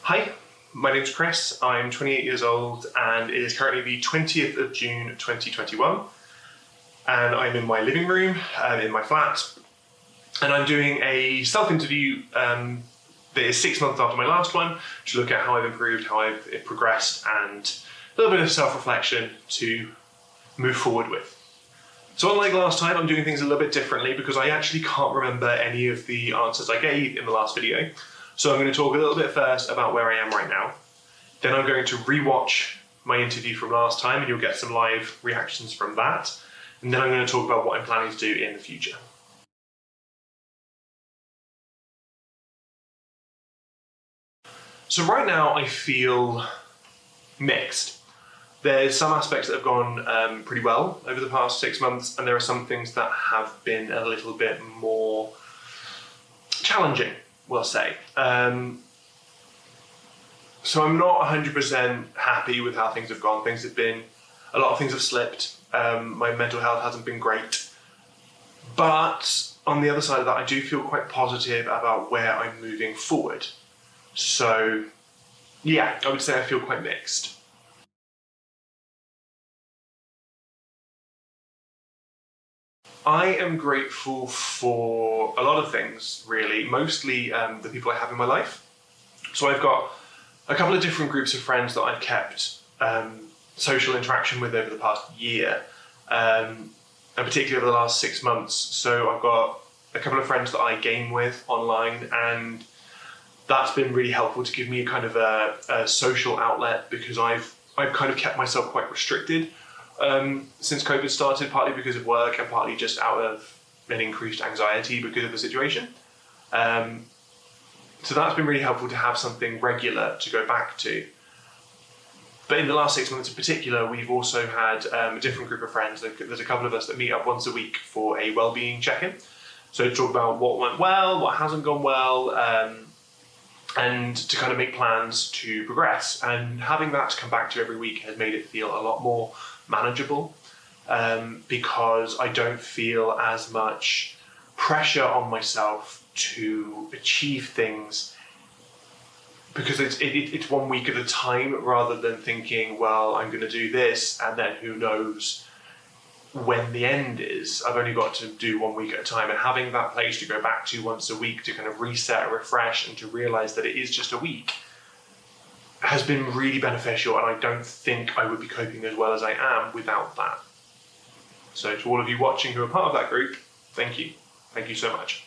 Hi, my name's Chris. I'm 28 years old and it is currently the 20th of June 2021 and I'm in my living room in my flat and I'm doing a self-interview that is 6 months after my last one to look at how I've improved, how I've progressed, and a little bit of self-reflection to move forward with. So unlike last time, I'm doing things a little bit differently because I actually can't remember any of the answers I gave in the last video. So I'm going to talk a little bit first about where I am right now. Then I'm going to rewatch my interview from last time and you'll get some live reactions from that. And then I'm going to talk about what I'm planning to do in the future. So right now I feel mixed. There's some aspects that have gone pretty well over the past 6 months, and there are some things that have been a little bit more challenging, we'll say. So I'm not 100% happy with how things have gone. A lot of things have slipped. My mental health hasn't been great. But on the other side of that, I do feel quite positive about where I'm moving forward. So yeah, I would say I feel quite mixed. I am grateful for a lot of things, really, mostly the people I have in my life. So I've got a couple of different groups of friends that I've kept social interaction with over the past year, and particularly over the last 6 months. So I've got a couple of friends that I game with online, and that's been really helpful to give me a kind of a social outlet, because I've kind of kept myself quite restricted since COVID started, partly because of work and partly just out of an increased anxiety because of the situation. So that's been really helpful to have something regular to go back to. But in the last 6 months in particular, we've also had a different group of friends. There's a couple of us that meet up once a week for a well-being check-in. So to talk about what went well, what hasn't gone well, and to kind of make plans to progress. And having that to come back to every week has made it feel a lot more manageable, because I don't feel as much pressure on myself to achieve things, because it's 1 week at a time, rather than thinking, well, I'm going to do this and then who knows when the end is. I've only got to do 1 week at a time, and having that place to go back to once a week to kind of reset and refresh and to realize that it is just a week has been really beneficial, and I don't think I would be coping as well as I am without that. So to all of you watching who are part of that group, thank you. Thank you so much.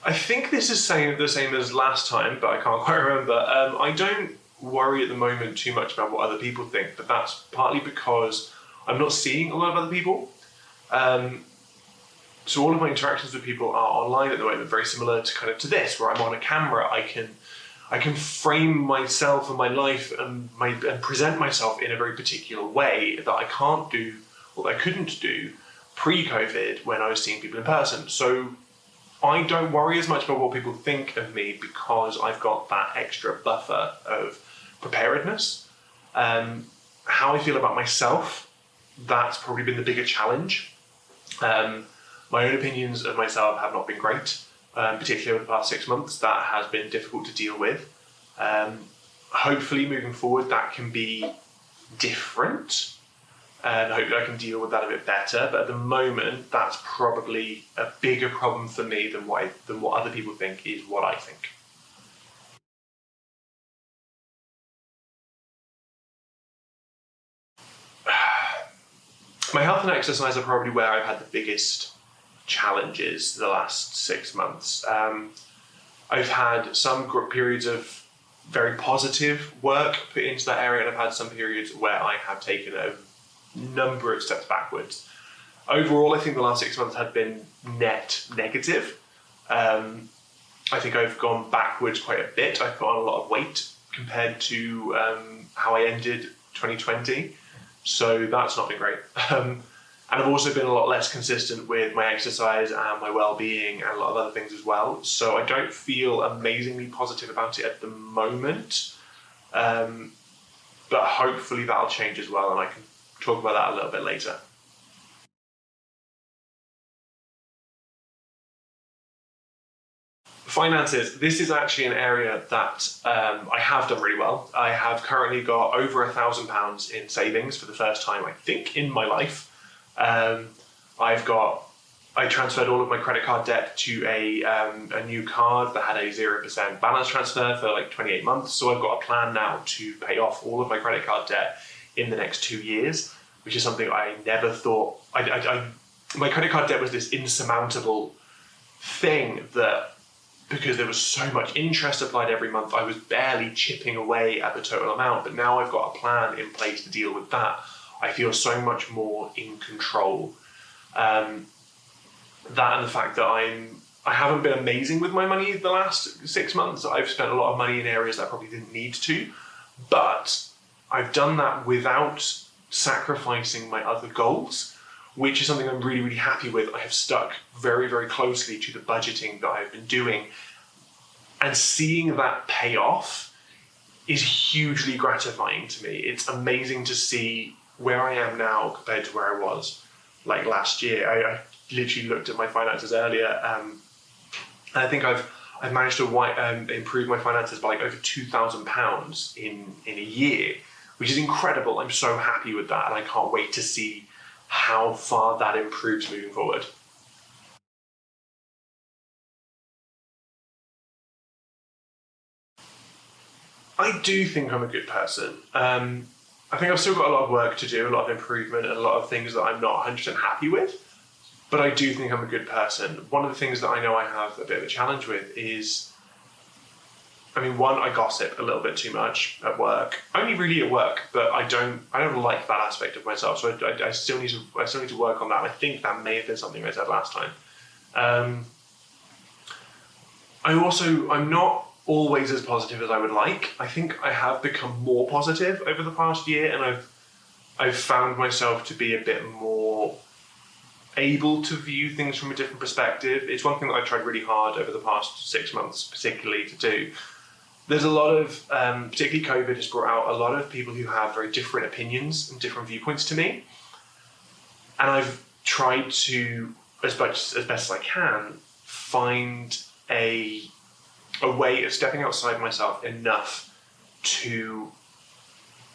I think this is the same as last time, but I can't quite remember. I don't worry at the moment too much about what other people think, but that's partly because I'm not seeing a lot of other people. So all of my interactions with people are online at the moment, very similar to this, where I'm on a camera. I can frame myself and my life and present myself in a very particular way that I can't do, or that I couldn't do pre-COVID when I was seeing people in person. So I don't worry as much about what people think of me, because I've got that extra buffer of preparedness. How I feel about myself, that's probably been the bigger challenge. My own opinions of myself have not been great, particularly over the past 6 months. That has been difficult to deal with. Hopefully moving forward that can be different, and hopefully I can deal with that a bit better. But at the moment, that's probably a bigger problem for me than what other people think is what I think. My health and exercise are probably where I've had the biggest challenges the last 6 months. I've had some periods of very positive work put into that area, and I've had some periods where I have taken a number of steps backwards. Overall, I think the last 6 months have been net negative. I think I've gone backwards quite a bit. I've put on a lot of weight compared to how I ended 2020. So that's not been great. And I've also been a lot less consistent with my exercise and my well-being and a lot of other things as well. So I don't feel amazingly positive about it at the moment. But hopefully that'll change as well, and I can talk about that a little bit later. Finances. This is actually an area that I have done really well. I have currently got over £1,000 in savings for the first time, I think, in my life. I transferred all of my credit card debt to a new card that had a 0% balance transfer for like 28 months. So I've got a plan now to pay off all of my credit card debt in the next 2 years, which is something I never thought. My credit card debt was this insurmountable thing that, because there was so much interest applied every month, I was barely chipping away at the total amount. But now I've got a plan in place to deal with that. I feel so much more in control. That and the fact that I haven't been amazing with my money the last 6 months. I've spent a lot of money in areas that I probably didn't need to, but I've done that without sacrificing my other goals, which is something I'm really, really happy with. I have stuck very, very closely to the budgeting that I've been doing, and seeing that pay off is hugely gratifying to me. It's amazing to see where I am now compared to where I was like last year. I literally looked at my finances earlier, and I think I've managed to improve my finances by like over £2,000 in a year, which is incredible. I'm so happy with that, and I can't wait to see how far that improves moving forward. I do think I'm a good person. I think I've still got a lot of work to do, a lot of improvement, and a lot of things that I'm not 100% happy with. But I do think I'm a good person. One of the things that I know I have a bit of a challenge with is, one, I gossip a little bit too much at work. Only really at work, but I don't like that aspect of myself. So I still need to work on that. I think that may have been something I said last time. I'm not always as positive as I would like. I think I have become more positive over the past year, and I've found myself to be a bit more able to view things from a different perspective. It's one thing that I've tried really hard over the past 6 months, particularly to do. There's a lot of, particularly COVID has brought out a lot of people who have very different opinions and different viewpoints to me. And I've tried to, as best as I can, find a way of stepping outside myself enough to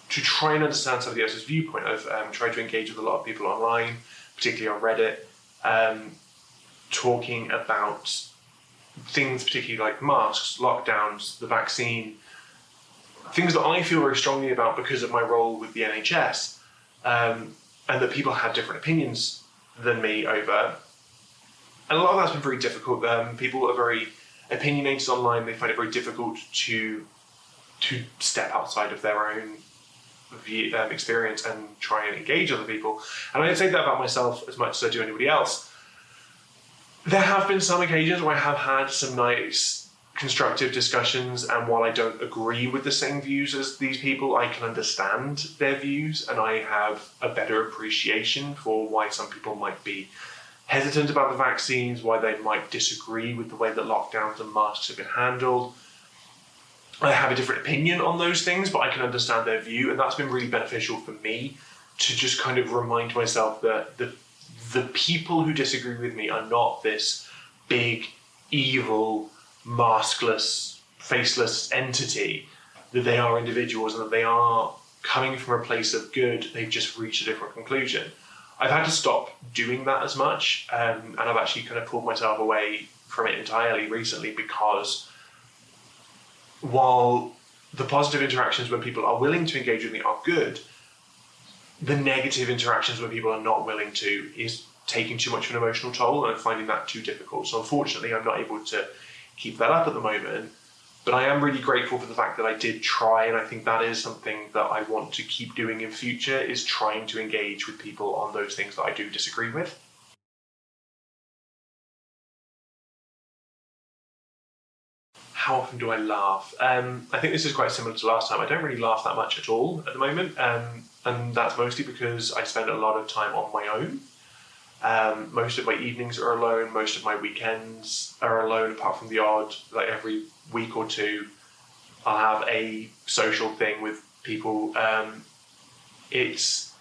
try and understand somebody else's viewpoint. I've tried to engage with a lot of people online, particularly on Reddit, talking about things particularly like masks, lockdowns, the vaccine, things that I feel very strongly about because of my role with the NHS, and that people have different opinions than me over. And a lot of that's been very difficult. People are very opinionated online. They find it very difficult to step outside of their own experience and try and engage other people. And I don't say that about myself as much as I do anybody else. There have been some occasions where I have had some nice constructive discussions, and while I don't agree with the same views as these people, I can understand their views, and I have a better appreciation for why some people might be hesitant about the vaccines, why they might disagree with the way that lockdowns and masks have been handled. I have a different opinion on those things, but I can understand their view, and that's been really beneficial for me to just kind of remind myself that the people who disagree with me are not this big, evil, maskless, faceless entity, that they are individuals and that they are coming from a place of good. They've just reached a different conclusion. I've had to stop doing that as much, and I've actually kind of pulled myself away from it entirely recently, because while the positive interactions when people are willing to engage with me are good, the negative interactions when people are not willing to is taking too much of an emotional toll, and I'm finding that too difficult. So unfortunately, I'm not able to keep that up at the moment, but I am really grateful for the fact that I did try, and I think that is something that I want to keep doing in future, is trying to engage with people on those things that I do disagree with. How often do I laugh? I think this is quite similar to last time. I don't really laugh that much at all at the moment, and that's mostly because I spend a lot of time on my own. Most of my evenings are alone, most of my weekends are alone, apart from the odd, like every week or two, I'll have a social thing with people. It's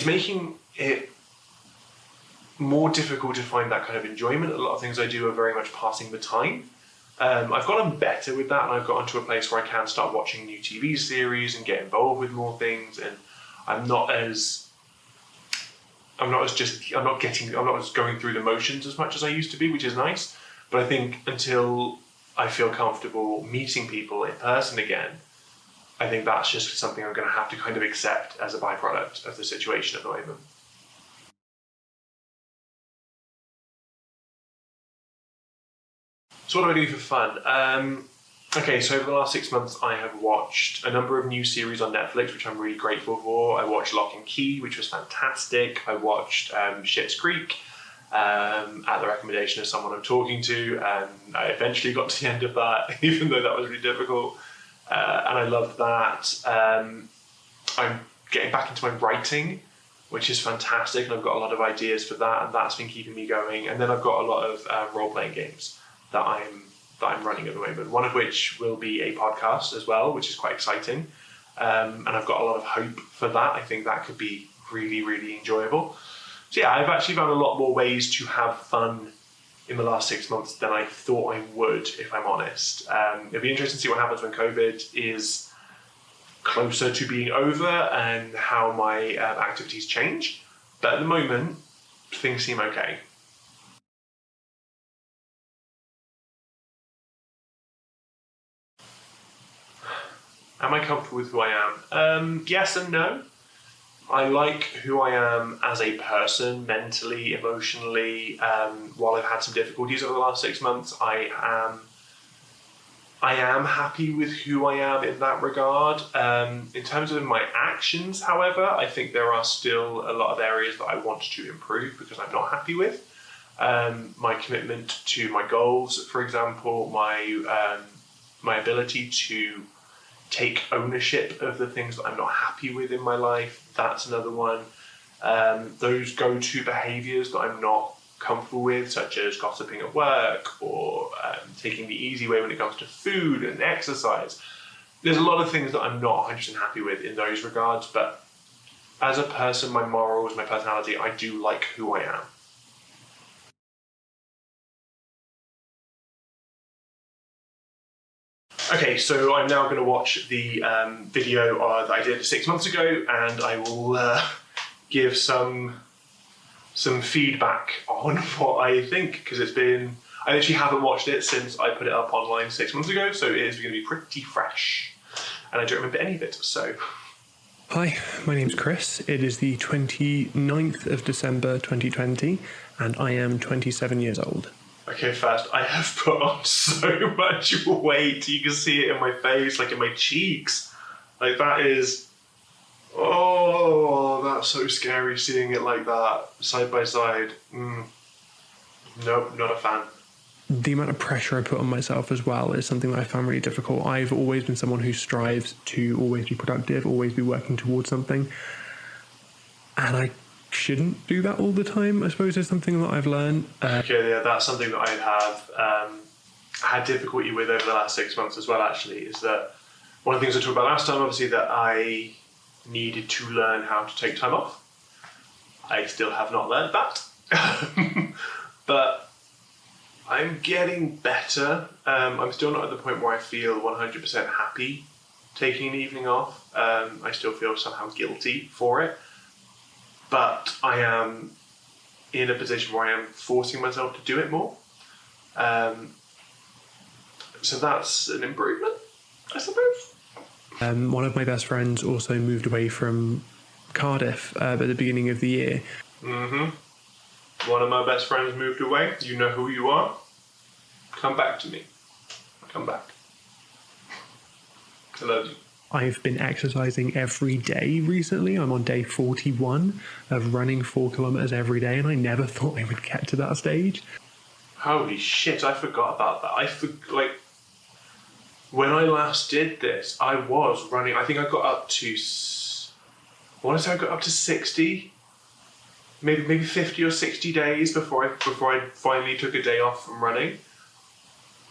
making it more difficult to find that kind of enjoyment. A lot of things I do are very much passing the time. I've gotten better with that, and I've gotten to a place where I can start watching new TV series and get involved with more things, and I'm not going through the motions as much as I used to be, which is nice. But I think until I feel comfortable meeting people in person again, I think that's just something I'm going to have to kind of accept as a byproduct of the situation at the moment. So what do I do for fun? Okay, so over the last 6 months, I have watched a number of new series on Netflix, which I'm really grateful for. I watched Lock and Key, which was fantastic. I watched Schitt's Creek at the recommendation of someone I'm talking to, and I eventually got to the end of that, even though that was really difficult. And I loved that. I'm getting back into my writing, which is fantastic, and I've got a lot of ideas for that, and that's been keeping me going. And then I've got a lot of role-playing games that I'm running at the moment, one of which will be a podcast as well, which is quite exciting. And I've got a lot of hope for that. I think that could be really, really enjoyable. So yeah, I've actually found a lot more ways to have fun in the last 6 months than I thought I would, if I'm honest. It'll be interesting to see what happens when COVID is closer to being over and how my activities change. But at the moment, things seem okay. Am I comfortable with who I am? Yes and no. I like who I am as a person, mentally, emotionally. While I've had some difficulties over the last 6 months, I am happy with who I am in that regard. In terms of my actions, however, I think there are still a lot of areas that I want to improve because I'm not happy with. My commitment to my goals, for example, my ability to take ownership of the things that I'm not happy with in my life, that's another one. Those go-to behaviours that I'm not comfortable with, such as gossiping at work or taking the easy way when it comes to food and exercise. There's a lot of things that I'm not 100% happy with in those regards, but as a person, my morals, my personality, I do like who I am. Okay, so I'm now going to watch the video that I did 6 months ago, and I will give some feedback on what I think, because I actually haven't watched it since I put it up online 6 months ago, so it is going to be pretty fresh, and I don't remember any of it, so... Hi, my name's Chris. It is the 29th of December 2020, and I am 27 years old. Okay, first, I have put on so much weight. You can see it in my face, like in my cheeks. Like that is... Oh, that's so scary seeing it like that, side by side. Nope, not a fan. The amount of pressure I put on myself as well is something that I found really difficult. I've always been someone who strives to always be productive, always be working towards something. And I shouldn't do that all the time, I suppose, is something that I've learned. Okay, yeah, that's something that I have had difficulty with over the last 6 months as well, actually, is that one of the things I talked about last time, obviously, that I needed to learn how to take time off. I still have not learned that. But I'm getting better. I'm still not at the point where I feel 100% happy taking an evening off. I still feel somehow guilty for it. But I am in a position where I am forcing myself to do it more. So that's an improvement, I suppose. One of my best friends also moved away from Cardiff at the beginning of the year. One of my best friends moved away. You know who you are. Come back to me. Come back. I love you. I've been exercising every day recently. I'm on day 41 of running 4 kilometers every day, and I never thought I would get to that stage. Holy shit, I forgot about that. When I last did this, I was running, I think I got up to, I want to say I got up to 60, maybe 50 or 60 days before I finally took a day off from running.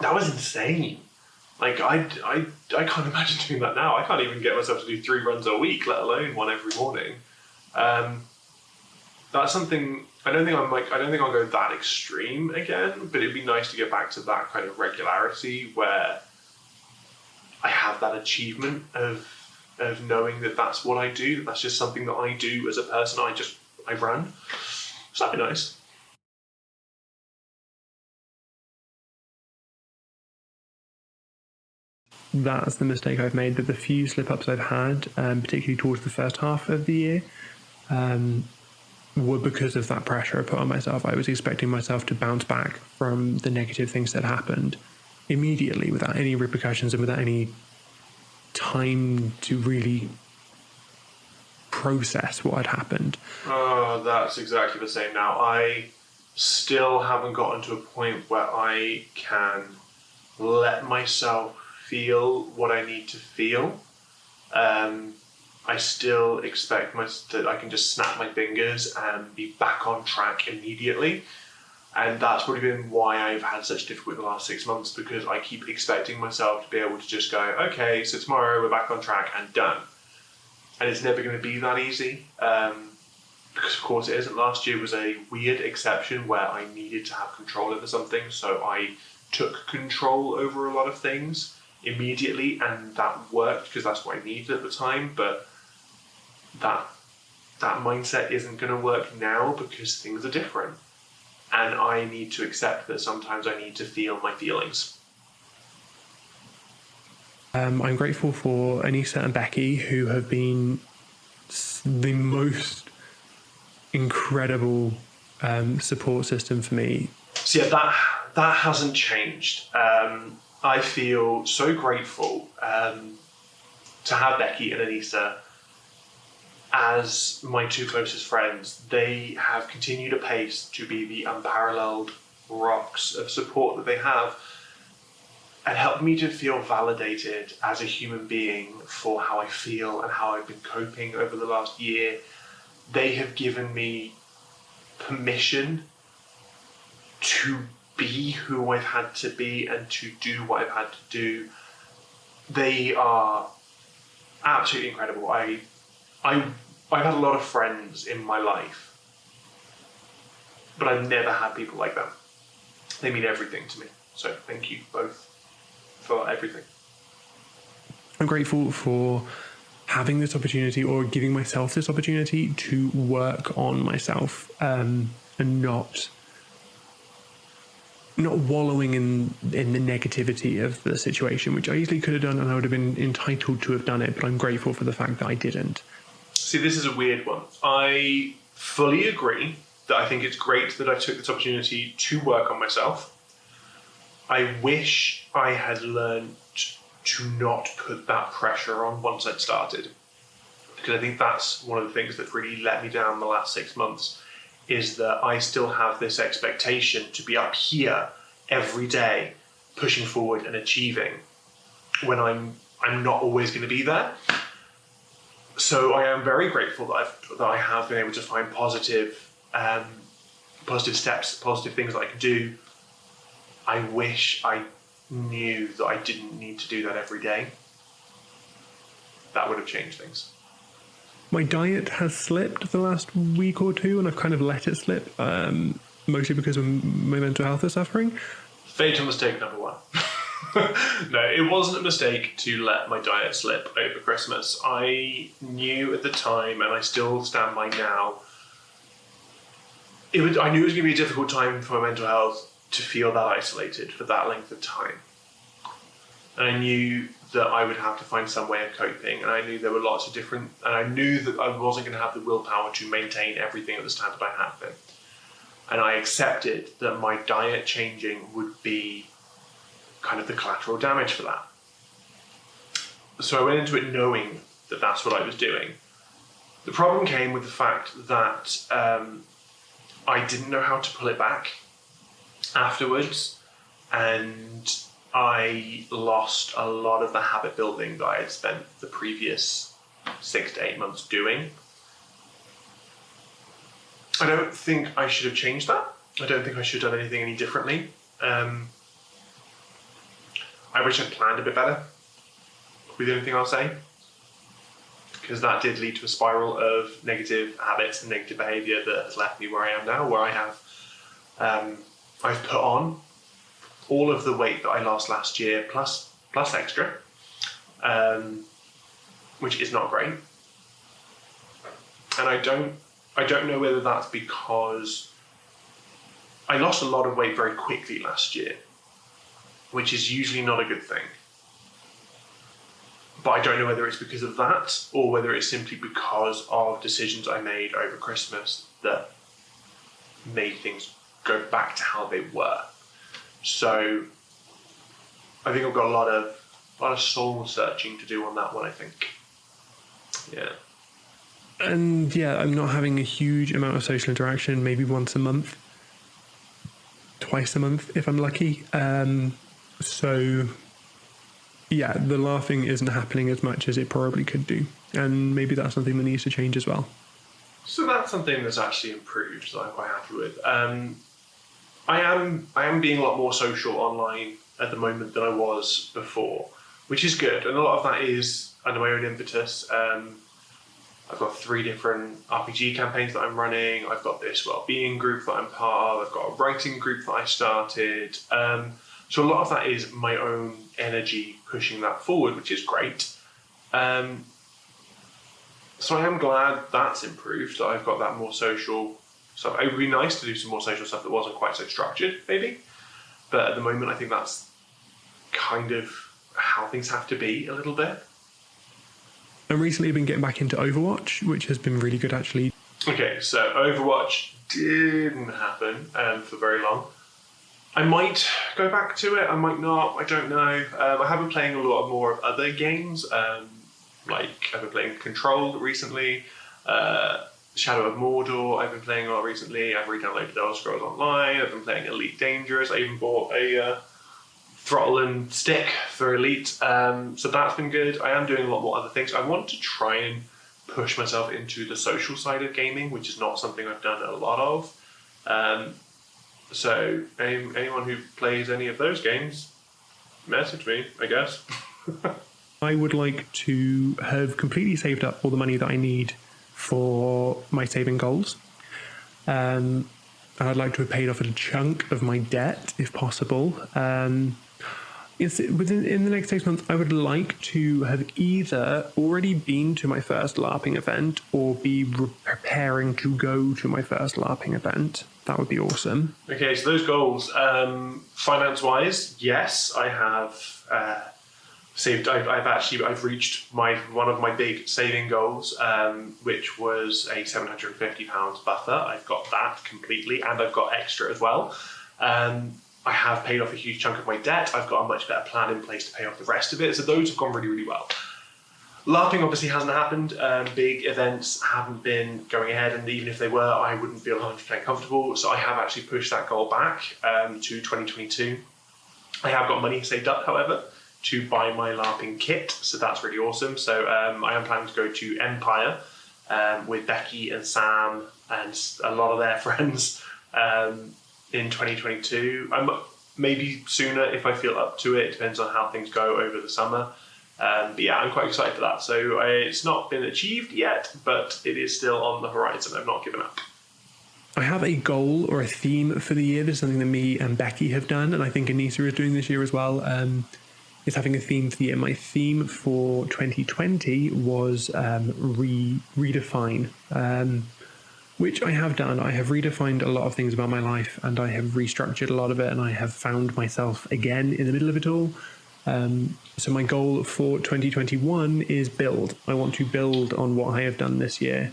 That was insane. I can't imagine doing that now. I can't even get myself to do 3 runs a week, let alone one every morning. That's something I don't think I'll go that extreme again, but it'd be nice to get back to that kind of regularity where I have that achievement of knowing that that's what I do. That's just something that I do as a person. I run. So that'd be nice. That's the mistake I've made. That the few slip-ups I've had, particularly towards the first half of the year, were because of that pressure I put on myself. I was expecting myself to bounce back from the negative things that happened immediately without any repercussions and without any time to really process what had happened. Oh, that's exactly the same now. I still haven't gotten to a point where I can let myself feel what I need to feel. I still expect that I can just snap my fingers and be back on track immediately. And that's probably been why I've had such difficulty in the last 6 months, because I keep expecting myself to be able to just go, okay, so tomorrow we're back on track and done. And it's never going to be that easy. Because of course it isn't. Last year was a weird exception where I needed to have control over something. So I took control over a lot of things immediately, and that worked because that's what I needed at the time. But that mindset isn't going to work now because things are different. And I need to accept that sometimes I need to feel my feelings. I'm grateful for Anissa and Becky, who have been the most incredible support system for me. So yeah, that hasn't changed. I feel so grateful to have Becky and Anissa as my two closest friends. They have continued apace to be the unparalleled rocks of support that they have, and helped me to feel validated as a human being for how I feel and how I've been coping over the last year. They have given me permission to be who I've had to be and to do what I've had to do. They are absolutely incredible. I've had a lot of friends in my life, but I've never had people like them. They mean everything to me. So thank you both for everything. I'm grateful for having this opportunity, or giving myself this opportunity, to work on myself and not wallowing in the negativity of the situation, which I easily could have done, and I would have been entitled to have done it, but I'm grateful for the fact that I didn't. See, this is a weird one. I fully agree that I think it's great that I took this opportunity to work on myself. I wish I had learned to not put that pressure on once I'd started, because I think that's one of the things that really let me down the last 6 months, is that I still have this expectation to be up here every day, pushing forward and achieving, when I'm not always going to be there. So I am very grateful that I have been able to find positive steps, positive things that I can do. I wish I knew that I didn't need to do that every day. That would have changed things. My diet has slipped the last week or two, and I've kind of let it slip, mostly because of my mental health is suffering. Fatal mistake number one. No, it wasn't a mistake to let my diet slip over Christmas. I knew at the time, and I still stand by now, I knew it was going to be a difficult time for my mental health to feel that isolated for that length of time. And I knew that I would have to find some way of coping, and I knew there were lots of different, and I knew that I wasn't going to have the willpower to maintain everything at the standard I had been. And I accepted that my diet changing would be kind of the collateral damage for that. So I went into it knowing that that's what I was doing. The problem came with the fact that I didn't know how to pull it back afterwards, and I lost a lot of the habit building that I had spent the previous 6 to 8 months doing. I don't think I should have changed that. I don't think I should have done anything any differently. I wish I'd planned a bit better with anything I'll say, because that did lead to a spiral of negative habits and negative behaviour that has left me where I am now, where I have I've put on all of the weight that I lost last year plus extra, which is not great. And I don't know whether that's because I lost a lot of weight very quickly last year, which is usually not a good thing. But I don't know whether it's because of that or whether it's simply because of decisions I made over Christmas that made things go back to how they were. So I think I've got a lot of soul searching to do on that one, I think. Yeah. And yeah, I'm not having a huge amount of social interaction, maybe once a month, twice a month if I'm lucky. So yeah, the laughing isn't happening as much as it probably could do. And maybe that's something that needs to change as well. So that's something that's actually improved that I'm quite happy with. I am being a lot more social online at the moment than I was before, which is good. And a lot of that is under my own impetus. I've got 3 different RPG campaigns that I'm running. I've got this wellbeing group that I'm part of. I've got a writing group that I started. So a lot of that is my own energy pushing that forward, which is great. So I am glad that's improved, that I've got that more social stuff. It would be nice to do some more social stuff that wasn't quite so structured, maybe. But at the moment, I think that's kind of how things have to be a little bit. And recently I've been getting back into Overwatch, which has been really good actually. Okay, so Overwatch didn't happen for very long. I might go back to it, I might not, I don't know. I have been playing a lot more of other games, like I've been playing Control recently, Shadow of Mordor I've been playing a lot recently. I've re-downloaded Elder Scrolls Online, I've been playing Elite Dangerous, I even bought a throttle and stick for Elite, so that's been good. I am doing a lot more other things. I want to try and push myself into the social side of gaming, which is not something I've done a lot of. So anyone who plays any of those games, message me, I guess. I would like to have completely saved up all the money that I need for my saving goals. I'd like to have paid off a chunk of my debt, if possible. In the next 6 months, I would like to have either already been to my first LARPing event or be preparing to go to my first LARPing event. That would be awesome. Okay, so those goals, finance-wise, yes, I have saved. I've reached one of my big saving goals, which was a £750 buffer. I've got that completely, and I've got extra as well. I have paid off a huge chunk of my debt. I've got a much better plan in place to pay off the rest of it. So those have gone really, really well. LARPing obviously hasn't happened. Big events haven't been going ahead, and even if they were, I wouldn't feel 100% comfortable. So I have actually pushed that goal back to 2022. I have got money saved up, however, to buy my LARPing kit. So that's really awesome. So I am planning to go to Empire with Becky and Sam and a lot of their friends in 2022. Maybe sooner if I feel up to it. It depends on how things go over the summer. But yeah, I'm quite excited for that. So it's not been achieved yet, but it is still on the horizon. I've not given up. I have a goal or a theme for the year. This is something that me and Becky have done, and I think Anissa is doing this year as well. Is having a theme for the year. My theme for 2020 was redefine, which I have done. I have redefined a lot of things about my life, and I have restructured a lot of it, and I have found myself again in the middle of it all. So my goal for 2021 is build. I want to build on what I have done this year.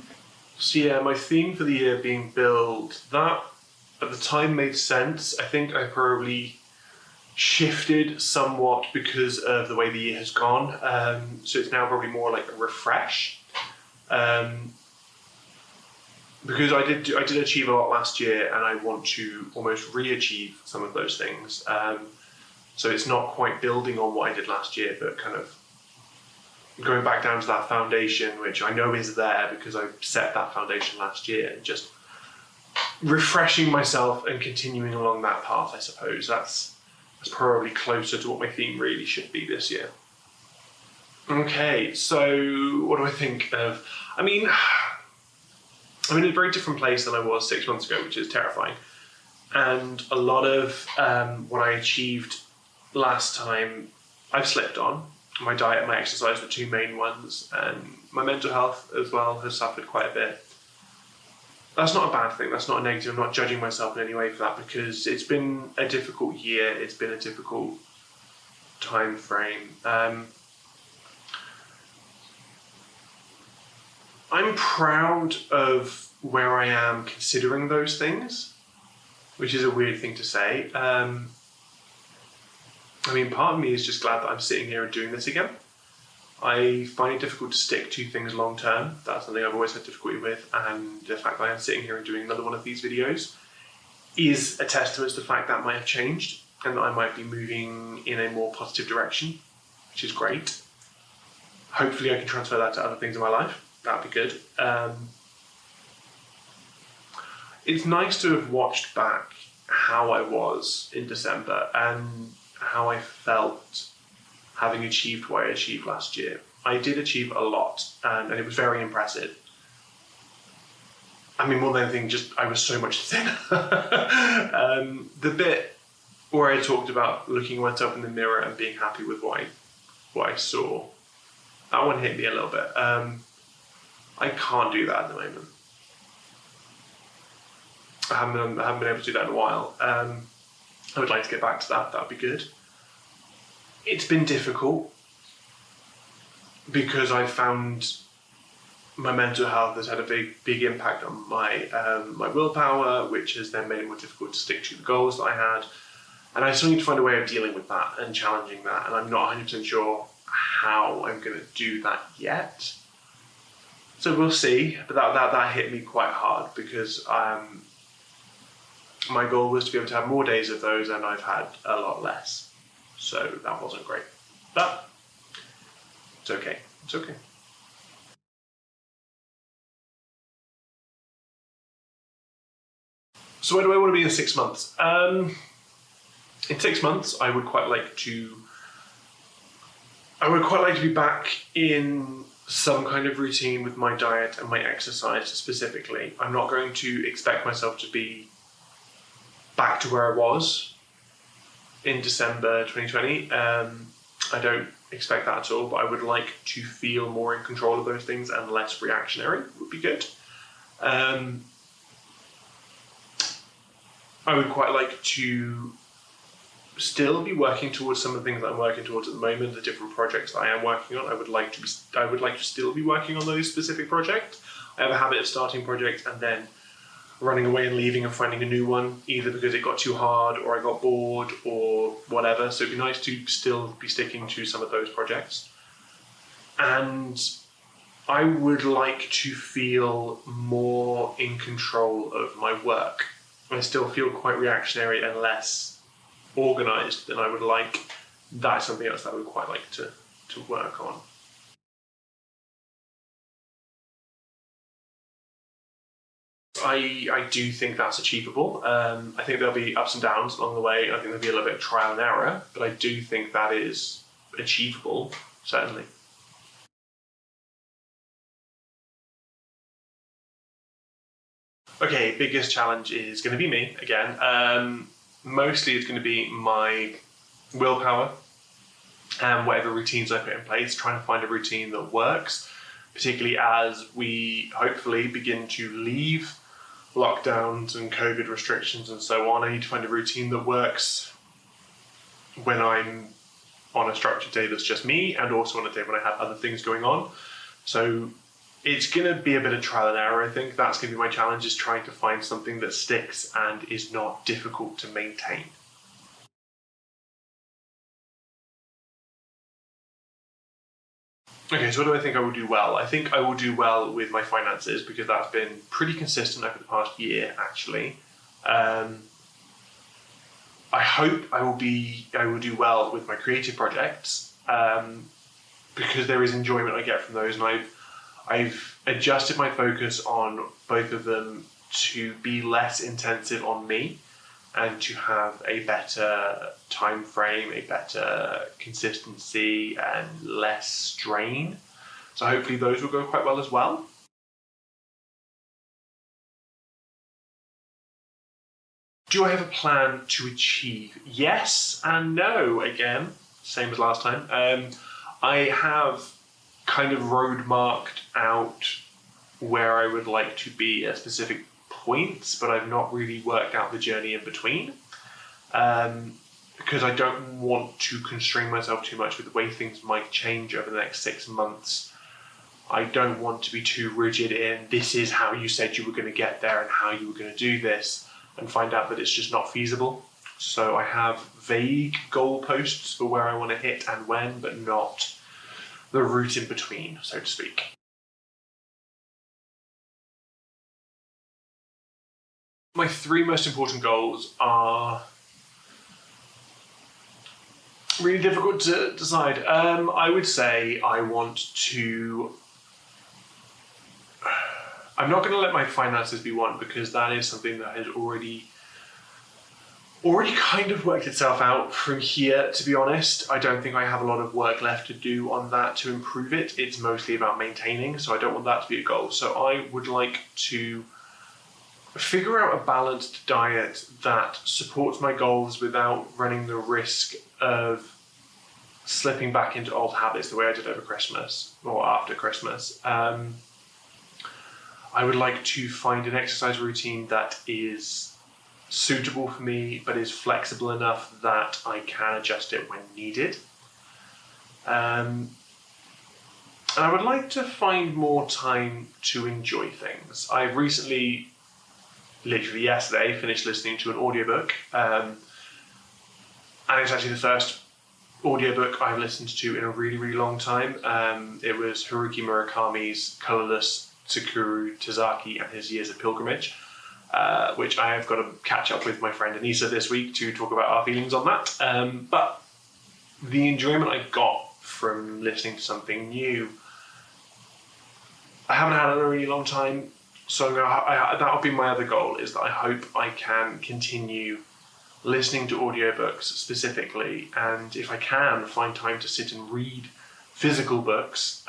So yeah, my theme for the year being build, that at the time made sense. I think I probably shifted somewhat because of the way the year has gone. So it's now probably more like a refresh. Because I did achieve a lot last year, and I want to almost re-achieve some of those things. So it's not quite building on what I did last year, but kind of going back down to that foundation, which I know is there because I set that foundation last year, and just refreshing myself and continuing along that path, I suppose. That's probably closer to what my theme really should be this year. Okay, so what do I think of? I mean, I'm in a very different place than I was 6 months ago, which is terrifying. And a lot of what I achieved last time, I've slipped on. My diet and my exercise, the two main ones, and my mental health as well has suffered quite a bit. That's not a bad thing, that's not a negative. I'm not judging myself in any way for that, because it's been a difficult year, it's been a difficult time frame. I'm proud of where I am considering those things, which is a weird thing to say. I mean, part of me is just glad that I'm sitting here and doing this again. I find it difficult to stick to things long term. That's something I've always had difficulty with, and the fact that I am sitting here and doing another one of these videos is a testament to the fact that I might have changed and that I might be moving in a more positive direction, which is great. Hopefully I can transfer that to other things in my life. That'd be good. It's nice to have watched back how I was in December and how I felt having achieved what I achieved last year. I did achieve a lot, and it was very impressive. I mean, more than anything, just I was so much thinner. The bit where I talked about looking at myself in the mirror and being happy with what I saw, that one hit me a little bit. I can't do that at the moment. I haven't been able to do that in a while. I would like to get back to that. That would be good. It's been difficult because I found my mental health has had a big impact on my my willpower, which has then made it more difficult to stick to the goals that I had. And I still need to find a way of dealing with that and challenging that. And I'm not 100% sure how I'm going to do that yet. So we'll see. But that hit me quite hard because my goal was to be able to have more days of those, and I've had a lot less. So that wasn't great. But it's okay. It's okay. So where do I want to be in 6 months? In 6 months, I would quite like to be back in some kind of routine with my diet and my exercise specifically. I'm not going to expect myself to be back to where I was in December 2020. I don't expect that at all, but I would like to feel more in control of those things and less reactionary would be good. I would quite like to still be working towards some of the things that I'm working towards at the moment, the different projects that I am working on. I would like to still be working on those specific projects. I have a habit of starting projects and then running away and leaving and finding a new one, either because it got too hard or I got bored or whatever. So it'd be nice to still be sticking to some of those projects. And I would like to feel more in control of my work. I still feel quite reactionary and less organised than I would like. That's something else that I would quite like to work on. I do think that's achievable. I think there'll be ups and downs along the way. I think there'll be a little bit of trial and error, but I do think that is achievable, certainly. Okay, biggest challenge is going to be me again. Mostly it's going to be my willpower and whatever routines I put in place, trying to find a routine that works, particularly as we hopefully begin to leave lockdowns and COVID restrictions and so on. I need to find a routine that works when I'm on a structured day that's just me, and also on a day when I have other things going on. So it's going to be a bit of trial and error, I think. That's going to be my challenge, is trying to find something that sticks and is not difficult to maintain. Okay, so what do I think I will do well? I think I will do well with my finances because that's been pretty consistent over the past year, actually. I hope I will do well with my creative projects because there is enjoyment I get from those, and I've adjusted my focus on both of them to be less intensive on me and to have a better time frame, a better consistency, and less strain. So hopefully those will go quite well as well. Do I have a plan to achieve? Yes and no, again, same as last time. I have kind of road marked out where I would like to be at specific points, but I've not really worked out the journey in between. Because I don't want to constrain myself too much with the way things might change over the next 6 months. I don't want to be too rigid in this is how you said you were going to get there and how you were going to do this, and find out that it's just not feasible. So I have vague goalposts for where I want to hit and when, but not the route in between, so to speak. My 3 most important goals are really difficult to decide. I would say I want to... I'm not going to let my finances be one, because that is something that has already kind of worked itself out from here, to be honest. I don't think I have a lot of work left to do on that to improve it. It's mostly about maintaining, so I don't want that to be a goal. So I would like to figure out a balanced diet that supports my goals without running the risk of slipping back into old habits the way I did over Christmas or after Christmas. I would like to find an exercise routine that is suitable for me, but is flexible enough that I can adjust it when needed. And I would like to find more time to enjoy things. I recently, literally yesterday, finished listening to an audiobook. And it's actually the first audiobook I've listened to in a really, really long time. It was Haruki Murakami's Colorless Sakura Tazaki and His Years of Pilgrimage, which I have got to catch up with my friend Anissa this week to talk about our feelings on that. But the enjoyment I got from listening to something new, I haven't had in a really long time, so that would be my other goal, is that I hope I can continue listening to audiobooks specifically, and if I can find time to sit and read physical books,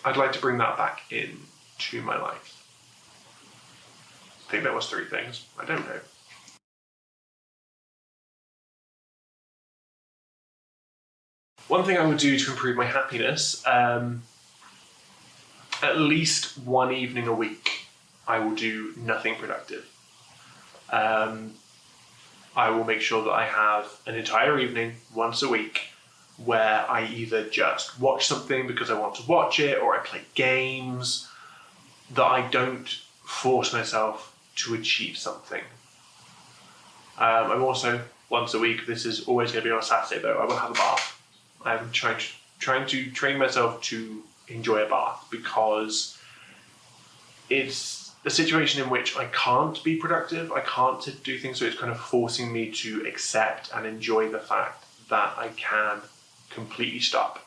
I'd like to bring that back into my life. I think that was 3 things. I don't know. One thing I would do to improve my happiness, at least one evening a week, I will do nothing productive. I will make sure that I have an entire evening once a week where I either just watch something because I want to watch it, or I play games, that I don't force myself to achieve something. I'm also, once a week, this is always going to be on a Saturday though, I will have a bath. I'm trying to train myself to enjoy a bath, because it's a situation in which I can't be productive, I can't do things, so it's kind of forcing me to accept and enjoy the fact that I can completely stop.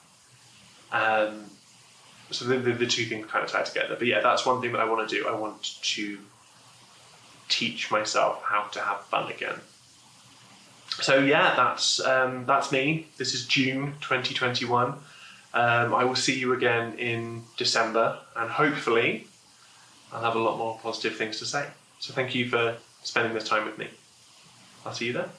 So the 2 things kind of tie together. But yeah, that's one thing that I want to do. I want to teach myself how to have fun again. So yeah, that's me. This is June 2021. I will see you again in December, and hopefully I'll have a lot more positive things to say. So thank you for spending this time with me. I'll see you then.